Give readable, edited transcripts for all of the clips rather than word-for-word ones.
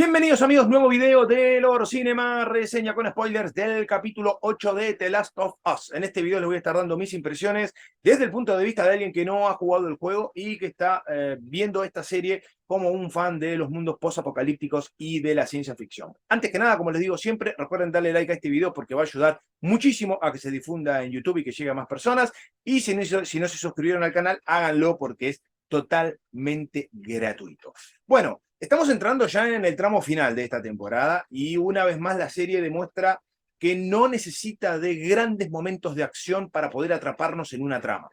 Bienvenidos amigos, nuevo video de Loro Cinema, reseña con spoilers del capítulo 8 de The Last of Us. En este video les voy a estar dando mis impresiones desde el punto de vista de alguien que no ha jugado el juego y que está viendo esta serie como un fan de los mundos post-apocalípticos y de la ciencia ficción. Antes que nada, como les digo siempre, recuerden darle like a este video porque va a ayudar muchísimo a que se difunda en YouTube y que llegue a más personas. Y si no se suscribieron al canal, háganlo porque es totalmente gratuito. Bueno, estamos entrando ya en el tramo final de esta temporada y una vez más la serie demuestra que no necesita de grandes momentos de acción para poder atraparnos en una trama,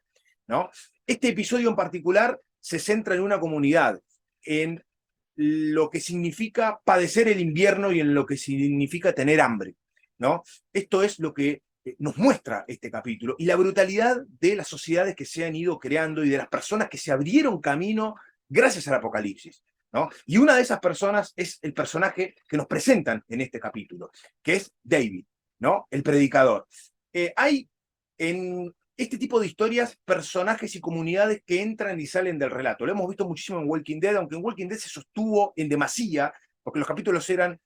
¿no? Este episodio en particular se centra en una comunidad, en lo que significa padecer el invierno y en lo que significa tener hambre, ¿no? Esto es lo que nos muestra este capítulo y la brutalidad de las sociedades que se han ido creando y de las personas que se abrieron camino gracias al apocalipsis, ¿no? Y una de esas personas es el personaje que nos presentan en este capítulo, que es David, ¿no? El predicador. Hay en este tipo de historias personajes y comunidades que entran y salen del relato. Lo hemos visto muchísimo en Walking Dead, aunque en Walking Dead se sostuvo en demasía, porque los capítulos eran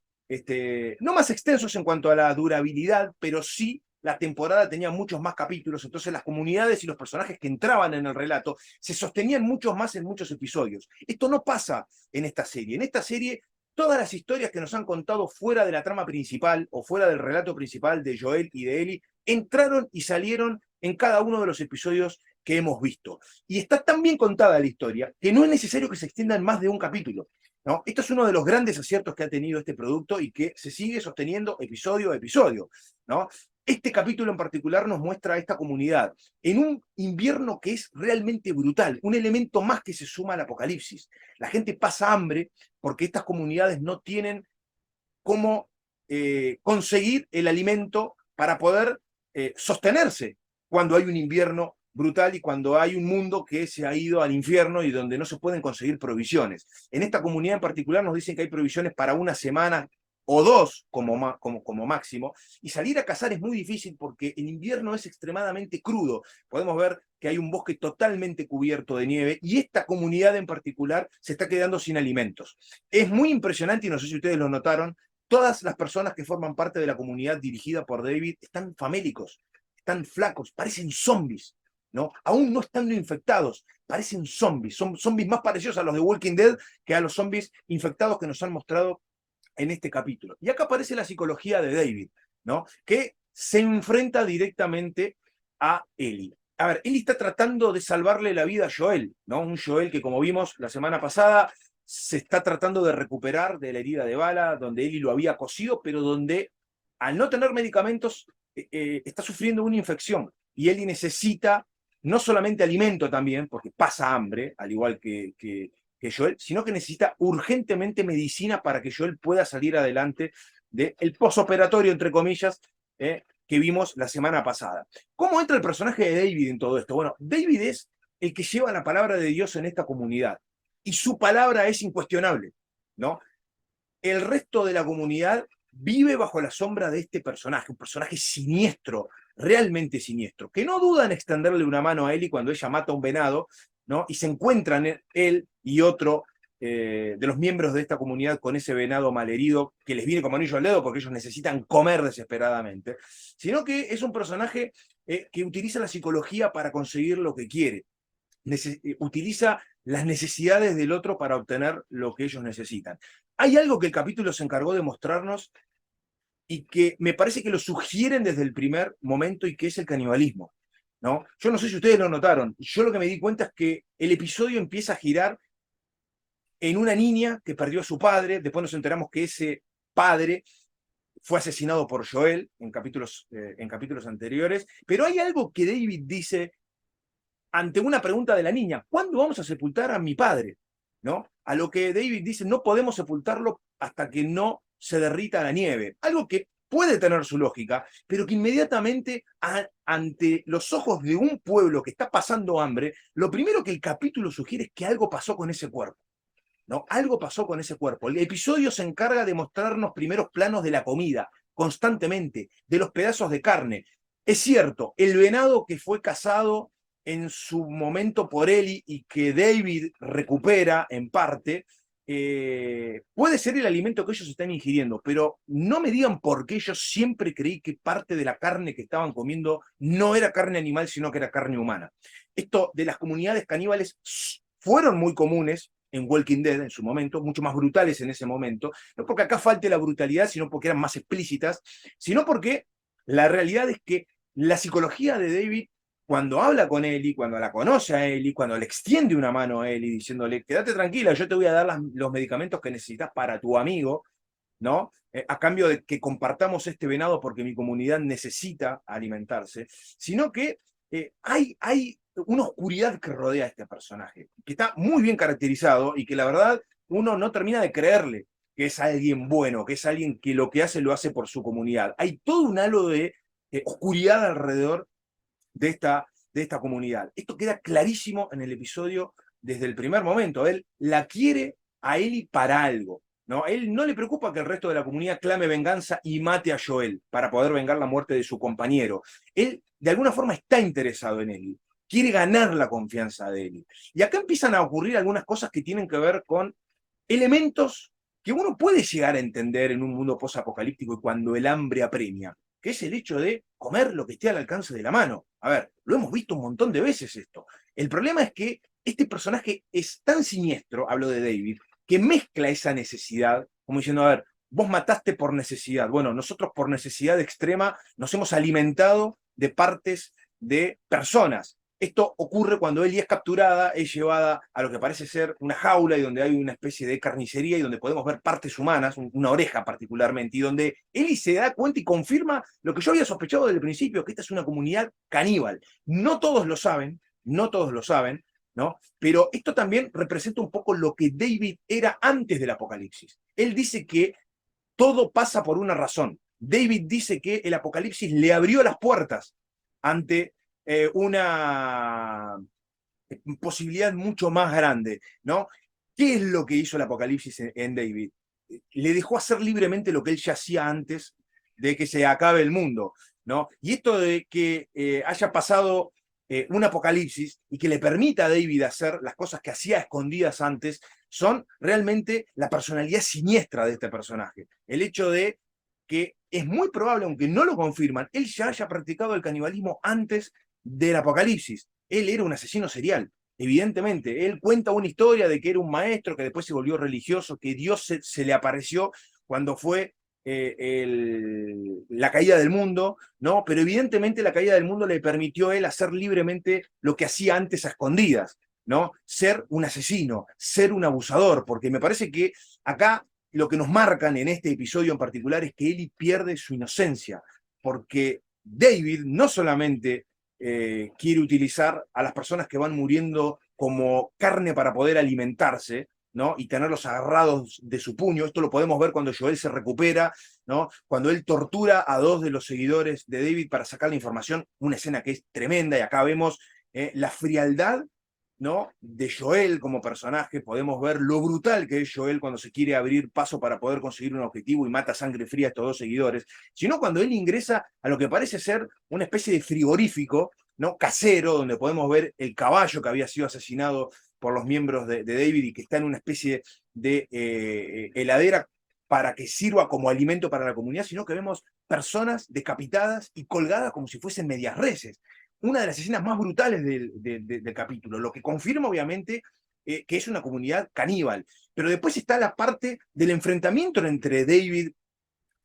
no más extensos en cuanto a la durabilidad, pero sí la temporada tenía muchos más capítulos, entonces las comunidades y los personajes que entraban en el relato se sostenían muchos más en muchos episodios. Esto no pasa en esta serie. En esta serie, todas las historias que nos han contado fuera de la trama principal o fuera del relato principal de Joel y de Ellie, entraron y salieron en cada uno de los episodios que hemos visto. Y está tan bien contada la historia que no es necesario que se extienda en más de un capítulo, ¿no? Esto es uno de los grandes aciertos que ha tenido este producto y que se sigue sosteniendo episodio a episodio, ¿no? Este capítulo en particular nos muestra a esta comunidad en un invierno que es realmente brutal, un elemento más que se suma al apocalipsis. La gente pasa hambre porque estas comunidades no tienen cómo conseguir el alimento para poder sostenerse cuando hay un invierno brutal y cuando hay un mundo que se ha ido al infierno y donde no se pueden conseguir provisiones. En esta comunidad en particular nos dicen que hay provisiones para una semana o dos como máximo, y salir a cazar es muy difícil porque el invierno es extremadamente crudo. Podemos ver que hay un bosque totalmente cubierto de nieve y esta comunidad en particular se está quedando sin alimentos. Es muy impresionante, y no sé si ustedes lo notaron, todas las personas que forman parte de la comunidad dirigida por David están famélicos, están flacos, parecen zombies, ¿no? Aún no estando infectados, parecen zombies. Son zombies más parecidos a los de Walking Dead que a los zombies infectados que nos han mostrado en este capítulo. Y acá aparece la psicología de David, ¿no? Que se enfrenta directamente a Ellie. A ver, Ellie está tratando de salvarle la vida a Joel, ¿no? Un Joel que, como vimos la semana pasada, se está tratando de recuperar de la herida de bala, donde Ellie lo había cosido, pero donde, al no tener medicamentos, está sufriendo una infección. Y Ellie necesita no solamente alimento también, porque pasa hambre, al igual que Joel, sino que necesita urgentemente medicina para que Joel pueda salir adelante del posoperatorio, entre comillas, que vimos la semana pasada. ¿Cómo entra el personaje de David en todo esto? Bueno, David es el que lleva la palabra de Dios en esta comunidad y su palabra es incuestionable, ¿no? El resto de la comunidad vive bajo la sombra de este personaje, un personaje siniestro, realmente siniestro, que no duda en extenderle una mano a Ellie cuando ella mata a un venado, ¿no? Y se encuentran él y otro de los miembros de esta comunidad con ese venado malherido que les viene como anillo al dedo porque ellos necesitan comer desesperadamente, sino que es un personaje que utiliza la psicología para conseguir lo que quiere, utiliza las necesidades del otro para obtener lo que ellos necesitan. Hay algo que el capítulo se encargó de mostrarnos y que me parece que lo sugieren desde el primer momento y que es el canibalismo, ¿no? Yo no sé si ustedes lo notaron, yo lo que me di cuenta es que el episodio empieza a girar en una niña que perdió a su padre, después nos enteramos que ese padre fue asesinado por Joel en capítulos anteriores, pero hay algo que David dice ante una pregunta de la niña: ¿cuándo vamos a sepultar a mi padre? ¿No? A lo que David dice: no podemos sepultarlo hasta que no se derrita la nieve. Algo que puede tener su lógica, pero que inmediatamente ante los ojos de un pueblo que está pasando hambre, lo primero que el capítulo sugiere es que algo pasó con ese cuerpo, ¿no? Algo pasó con ese cuerpo. El episodio se encarga de mostrarnos primeros planos de la comida, constantemente, de los pedazos de carne. Es cierto, el venado que fue cazado en su momento por Ellie y que David recupera en parte, puede ser el alimento que ellos están ingiriendo, pero no me digan por qué yo siempre creí que parte de la carne que estaban comiendo no era carne animal, sino que era carne humana. Esto de las comunidades caníbales fueron muy comunes en Walking Dead en su momento, mucho más brutales en ese momento, no porque acá falte la brutalidad, sino porque eran más explícitas, sino porque la realidad es que la psicología de David, cuando habla con Ellie, cuando la conoce a Ellie, cuando le extiende una mano a Ellie diciéndole, quédate tranquila, yo te voy a dar los medicamentos que necesitas para tu amigo, ¿no? A cambio de que compartamos este venado porque mi comunidad necesita alimentarse, sino que hay una oscuridad que rodea a este personaje, que está muy bien caracterizado y que la verdad uno no termina de creerle que es alguien bueno, que es alguien que lo que hace lo hace por su comunidad. Hay todo un halo de oscuridad alrededor de esta comunidad. Esto queda clarísimo en el episodio desde el primer momento. Él la quiere a Ellie para algo. ¿No? A él no le preocupa que el resto de la comunidad clame venganza y mate a Joel para poder vengar la muerte de su compañero. Él, de alguna forma, está interesado en Ellie. Quiere ganar la confianza de Ellie. Y acá empiezan a ocurrir algunas cosas que tienen que ver con elementos que uno puede llegar a entender en un mundo posapocalíptico y cuando el hambre apremia, que es el hecho de comer lo que esté al alcance de la mano. A ver, lo hemos visto un montón de veces esto. El problema es que este personaje es tan siniestro, hablo de David, que mezcla esa necesidad, como diciendo, a ver, vos mataste por necesidad. Bueno, nosotros por necesidad extrema nos hemos alimentado de partes de personas. Esto ocurre cuando Ellie es capturada, es llevada a lo que parece ser una jaula y donde hay una especie de carnicería y donde podemos ver partes humanas, una oreja particularmente, y donde Ellie se da cuenta y confirma lo que yo había sospechado desde el principio, que esta es una comunidad caníbal. No todos lo saben, no todos lo saben, ¿no? Pero esto también representa un poco lo que David era antes del apocalipsis. Él dice que todo pasa por una razón. David dice que el apocalipsis le abrió las puertas ante una posibilidad mucho más grande, ¿no? ¿Qué es lo que hizo el apocalipsis en David? Le dejó hacer libremente lo que él ya hacía antes de que se acabe el mundo, ¿no? Y esto de que haya pasado un apocalipsis y que le permita a David hacer las cosas que hacía escondidas antes, son realmente la personalidad siniestra de este personaje. El hecho de que es muy probable, aunque no lo confirman, él ya haya practicado el canibalismo antes del apocalipsis. Él era un asesino serial, evidentemente. Él cuenta una historia de que era un maestro que después se volvió religioso, que Dios se le apareció cuando fue la caída del mundo, ¿no? Pero evidentemente la caída del mundo le permitió a él hacer libremente lo que hacía antes a escondidas, ¿no? Ser un asesino, ser un abusador, porque me parece que acá lo que nos marcan en este episodio en particular es que Ellie pierde su inocencia, porque David no solamente quiere utilizar a las personas que van muriendo como carne para poder alimentarse, ¿no? Y tenerlos agarrados de su puño. Esto lo podemos ver cuando Joel se recupera, ¿no? Cuando él tortura a dos de los seguidores de David para sacar la información, una escena que es tremenda, y acá vemos la frialdad, ¿no? De Joel como personaje. Podemos ver lo brutal que es Joel cuando se quiere abrir paso para poder conseguir un objetivo y mata a sangre fría a estos dos seguidores, sino cuando él ingresa a lo que parece ser una especie de frigorífico, ¿no? Casero, donde podemos ver el caballo que había sido asesinado por los miembros de David y que está en una especie de heladera para que sirva como alimento para la comunidad, sino que vemos personas decapitadas y colgadas como si fuesen medias reses. Una de las escenas más brutales del capítulo, lo que confirma obviamente que es una comunidad caníbal. Pero después está la parte del enfrentamiento entre David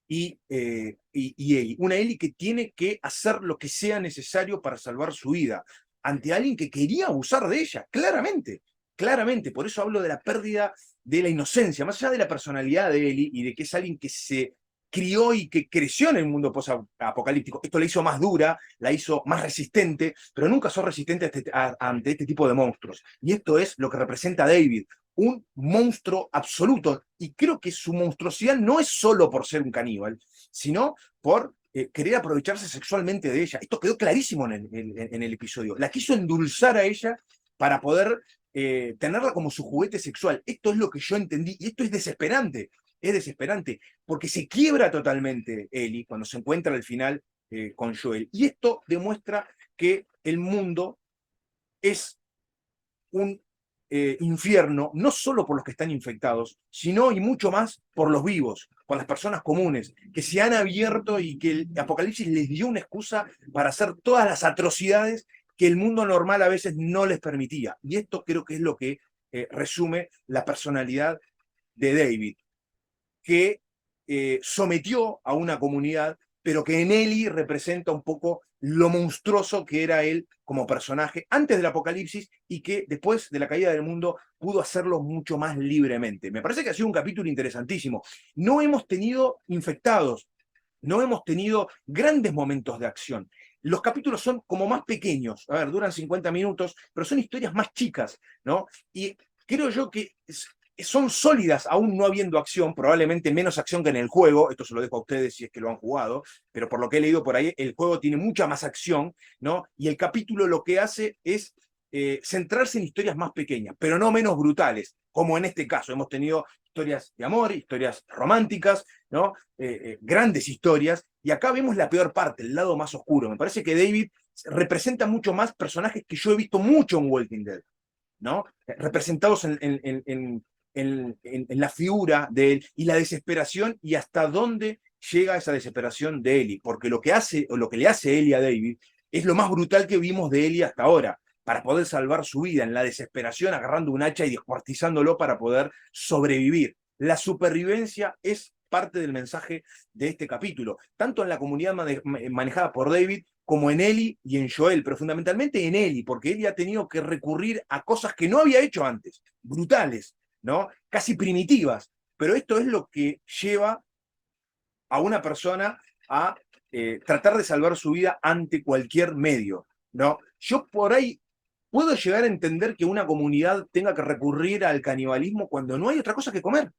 y Ellie. Una Ellie que tiene que hacer lo que sea necesario para salvar su vida ante alguien que quería abusar de ella, claramente, claramente. Por eso hablo de la pérdida de la inocencia, más allá de la personalidad de Ellie y de que es alguien que se crió y que creció en el mundo post-apocalíptico. Esto la hizo más dura, la hizo más resistente, pero nunca sos resistente ante este tipo de monstruos. Y esto es lo que representa David, un monstruo absoluto. Y creo que su monstruosidad no es solo por ser un caníbal, sino por querer aprovecharse sexualmente de ella. Esto quedó clarísimo en el episodio. La quiso endulzar a ella para poder tenerla como su juguete sexual. Esto es lo que yo entendí y esto es desesperante, porque se quiebra totalmente Ellie cuando se encuentra al final con Joel. Y esto demuestra que el mundo es un infierno, no solo por los que están infectados, sino y mucho más por los vivos, por las personas comunes, que se han abierto y que el Apocalipsis les dio una excusa para hacer todas las atrocidades que el mundo normal a veces no les permitía. Y esto creo que es lo que resume la personalidad de David, que sometió a una comunidad, pero que en Eli representa un poco lo monstruoso que era él como personaje antes del apocalipsis y que después de la caída del mundo pudo hacerlo mucho más libremente. Me parece que ha sido un capítulo interesantísimo. No hemos tenido infectados, no hemos tenido grandes momentos de acción. Los capítulos son como más pequeños, a ver, duran 50 minutos, pero son historias más chicas, ¿no? Y creo yo que son sólidas, aún no habiendo acción, probablemente menos acción que en el juego, esto se lo dejo a ustedes si es que lo han jugado, pero por lo que he leído por ahí, el juego tiene mucha más acción, ¿no? Y el capítulo lo que hace es centrarse en historias más pequeñas, pero no menos brutales, como en este caso. Hemos tenido historias de amor, historias románticas, ¿no? Grandes historias, y acá vemos la peor parte, el lado más oscuro. Me parece que David representa mucho más personajes que yo he visto mucho en Walking Dead, ¿no? Representados en la figura de él y la desesperación y hasta dónde llega esa desesperación de Ellie, porque lo que hace o lo que le hace Ellie a David es lo más brutal que vimos de Ellie hasta ahora, para poder salvar su vida en la desesperación, agarrando un hacha y descuartizándolo para poder sobrevivir. La supervivencia es parte del mensaje de este capítulo, tanto en la comunidad manejada por David como en Ellie y en Joel, pero fundamentalmente en Ellie, porque Ellie ha tenido que recurrir a cosas que no había hecho antes, brutales, ¿no? Casi primitivas, pero esto es lo que lleva a una persona a tratar de salvar su vida ante cualquier medio, ¿no? Yo por ahí puedo llegar a entender que una comunidad tenga que recurrir al canibalismo cuando no hay otra cosa que comer,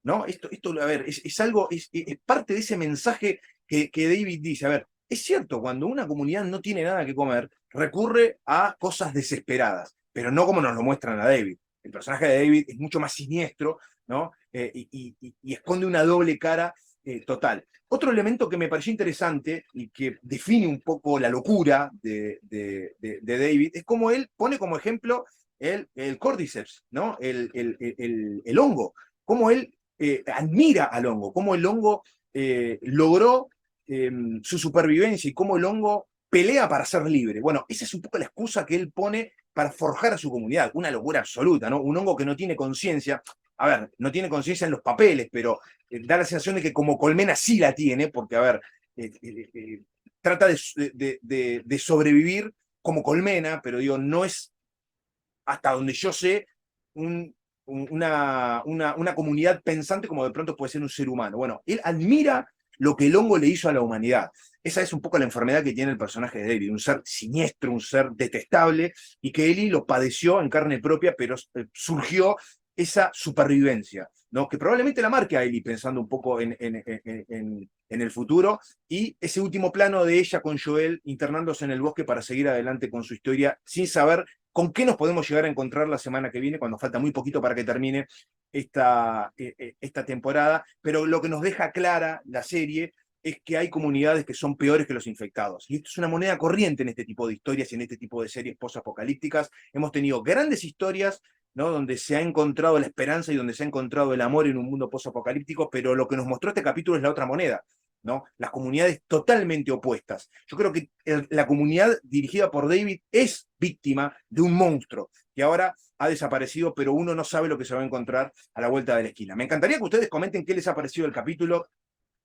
¿no? Esto a ver, es algo, es parte de ese mensaje que David dice, a ver, es cierto, cuando una comunidad no tiene nada que comer, recurre a cosas desesperadas, pero no como nos lo muestran a David. El personaje de David es mucho más siniestro, ¿no? Y esconde una doble cara total. Otro elemento que me pareció interesante y que define un poco la locura de David es cómo él pone como ejemplo el Cordyceps, ¿no? El hongo, cómo él admira al hongo, cómo el hongo logró su supervivencia y cómo el hongo pelea para ser libre. Bueno, esa es un poco la excusa que él pone para forjar a su comunidad. Una locura absoluta, ¿no? Un hongo que no tiene conciencia. A ver, no tiene conciencia en los papeles, pero da la sensación de que como colmena sí la tiene, porque, a ver, trata de sobrevivir como colmena, pero digo, no es, hasta donde yo sé, una comunidad pensante como de pronto puede ser un ser humano. Bueno, él admira lo que el hongo le hizo a la humanidad. Esa es un poco la enfermedad que tiene el personaje de David, un ser siniestro, un ser detestable, y que Ellie lo padeció en carne propia, pero surgió esa supervivencia, ¿no? Que probablemente la marque a Ellie pensando un poco en el futuro, y ese último plano de ella con Joel internándose en el bosque para seguir adelante con su historia, sin saber con qué nos podemos llegar a encontrar la semana que viene, cuando falta muy poquito para que termine esta temporada, pero lo que nos deja clara la serie es que hay comunidades que son peores que los infectados. Y esto es una moneda corriente en este tipo de historias y en este tipo de series post-apocalípticas. Hemos tenido grandes historias, ¿no? Donde se ha encontrado la esperanza y donde se ha encontrado el amor en un mundo post-apocalíptico, pero lo que nos mostró este capítulo es la otra moneda, ¿no? Las comunidades totalmente opuestas. Yo creo que la comunidad dirigida por David es víctima de un monstruo que ahora ha desaparecido, pero uno no sabe lo que se va a encontrar a la vuelta de la esquina. Me encantaría que ustedes comenten qué les ha parecido el capítulo,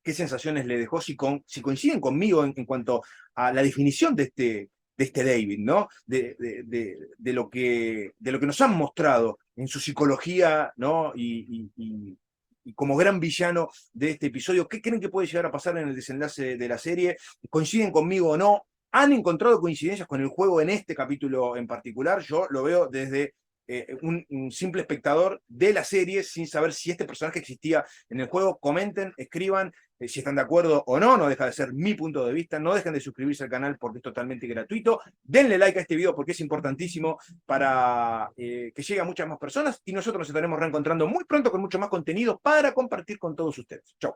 qué sensaciones le dejó, si coinciden conmigo en cuanto a la definición de este David, ¿no? De lo que nos han mostrado en su psicología, ¿no? Y como gran villano de este episodio. ¿Qué creen que puede llegar a pasar en el desenlace de la serie? ¿Coinciden conmigo o no? ¿Han encontrado coincidencias con el juego en este capítulo en particular? Yo lo veo desde un simple espectador de la serie sin saber si este personaje existía en el juego. Comenten, escriban si están de acuerdo o no, no deja de ser mi punto de vista. No dejen de suscribirse al canal porque es totalmente gratuito. Denle like a este video porque es importantísimo para que llegue a muchas más personas, y nosotros nos estaremos reencontrando muy pronto con mucho más contenido para compartir con todos ustedes. Chau.